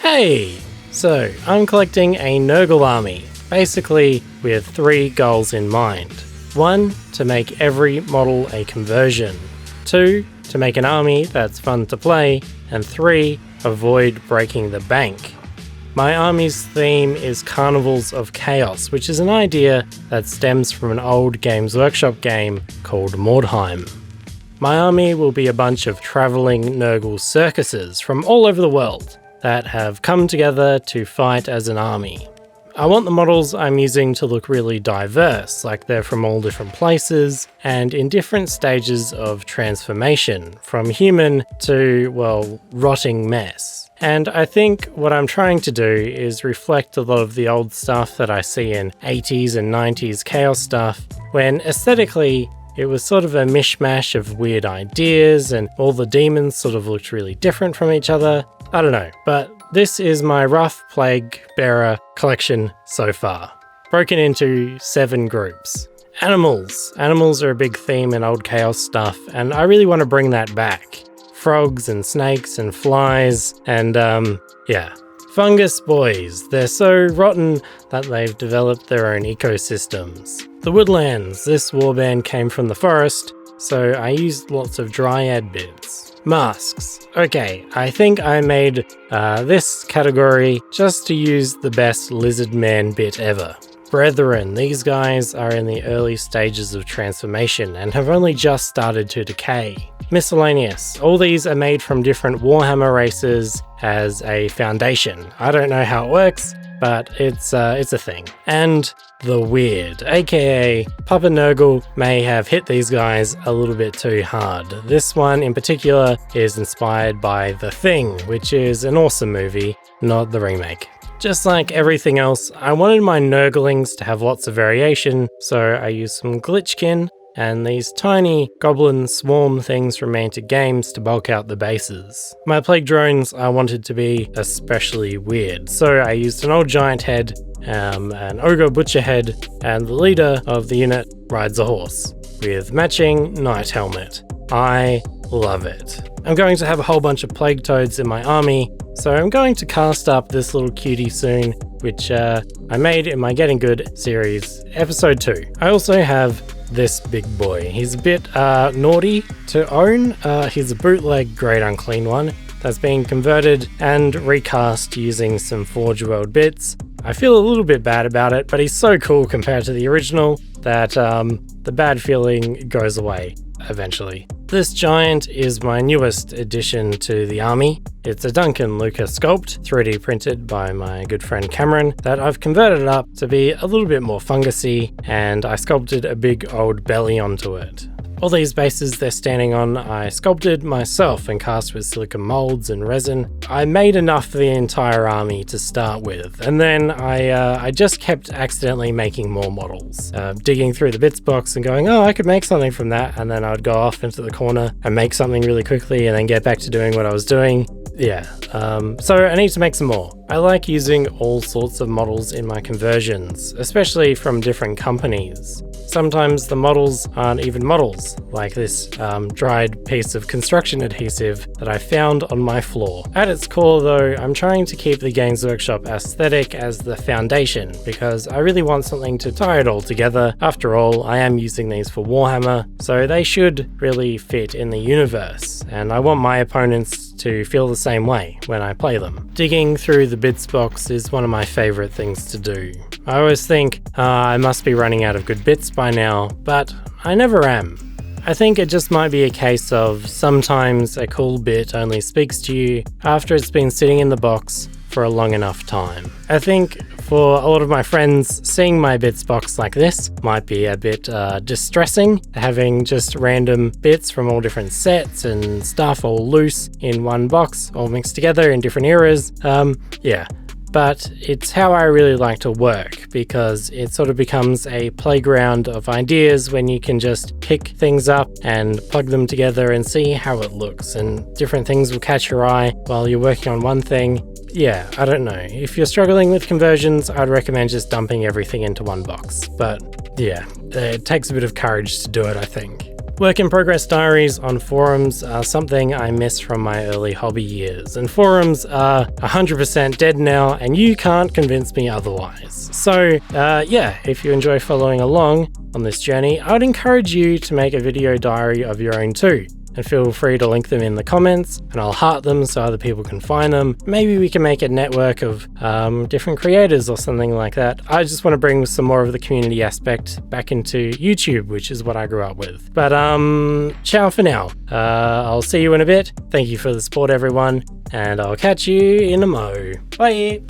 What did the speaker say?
Hey! So, I'm collecting a Nurgle army, basically with 3 goals in mind. 1, to make every model a conversion. 2, to make an army that's fun to play. And 3, avoid breaking the bank. My army's theme is Carnivals of Chaos, which is an idea that stems from an old Games Workshop game called Mordheim. My army will be a bunch of travelling Nurgle circuses from all over the world that have come together to fight as an army. I want the models I'm using to look really diverse, like they're from all different places and in different stages of transformation, from human to, well, rotting mess. And I think what I'm trying to do is reflect a lot of the old stuff that I see in 80s and 90s chaos stuff, when aesthetically it was sort of a mishmash of weird ideas and all the demons sort of looked really different from each other. I don't know, but this is my rough plague bearer collection so far, broken into 7 groups. Animals. Animals are a big theme in old chaos stuff, and I really want to bring that back. Frogs and snakes and flies and, Fungus boys. They're so rotten that they've developed their own ecosystems. The woodlands. This warband came from the forest, so I used lots of dryad bits. Masks. Okay, I think I made this category just to use the best lizard man bit ever. Brethren, these guys are in the early stages of transformation and have only just started to decay. Miscellaneous. All these are made from different warhammer races as a foundation. I don't know how it works, but it's a thing. And the weird, aka Papa Nurgle may have hit these guys a little bit too hard. This one in particular is inspired by The Thing, which is an awesome movie, not the remake. Just like everything else, I wanted my Nurglings to have lots of variation, so I used some glitchkin and these tiny goblin swarm things from Mantic Games to bulk out the bases. My plague drones I wanted to be especially weird, so I used an old giant head, an ogre butcher head, and the leader of the unit rides a horse, with matching knight helmet. I love it. I'm going to have a whole bunch of plague toads in my army, so I'm going to cast up this little cutie soon, which I made in my Getting Good series, episode 2. I also have this big boy. He's a bit naughty to own. He's a bootleg Great Unclean one that's been converted and recast using some Forge World bits. I feel a little bit bad about it, but he's so cool compared to the original that the bad feeling goes away eventually. This giant is my newest addition to the army. It's a Duncan Luca sculpt, 3D printed by my good friend Cameron, that I've converted up to be a little bit more fungusy, and I sculpted a big old belly onto it. All these bases they're standing on, I sculpted myself and cast with silicone molds and resin. I made enough for the entire army to start with, and then I just kept accidentally making more models. Digging through the bits box and going, oh, I could make something from that, and then I'd go off into the corner and make something really quickly and then get back to doing what I was doing. So I need to make some more. I like using all sorts of models in my conversions, especially from different companies. Sometimes the models aren't even models, like this dried piece of construction adhesive that I found on my floor. At its core though, I'm trying to keep the Games Workshop aesthetic as the foundation, because I really want something to tie it all together. After all, I am using these for Warhammer, so they should really fit in the universe, and I want my opponents to feel the same way when I play them. Digging through the bits box is one of my favourite things to do. I always think, I must be running out of good bits by now, but I never am. I think it just might be a case of sometimes a cool bit only speaks to you after it's been sitting in the box for a long enough time. I think for a lot of my friends, seeing my bits box like this might be a bit distressing, having just random bits from all different sets and stuff all loose in one box, all mixed together in different eras. But it's how I really like to work, because it sort of becomes a playground of ideas when you can just pick things up and plug them together and see how it looks, and different things will catch your eye while you're working on one thing. Yeah, I don't know. If you're struggling with conversions, I'd recommend just dumping everything into one box. But yeah, it takes a bit of courage to do it, I think. Work in progress diaries on forums are something I miss from my early hobby years, and forums are 100% dead now, and you can't convince me otherwise. So yeah, if you enjoy following along on this journey, I would encourage you to make a video diary of your own too. And feel free to link them in the comments, and I'll heart them so other people can find them. Maybe we can make a network of different creators or something like that. I just want to bring some more of the community aspect back into YouTube, which is what I grew up with. But ciao for now. I'll see you in a bit. Thank you for the support, everyone, and I'll catch you in a mo. Bye!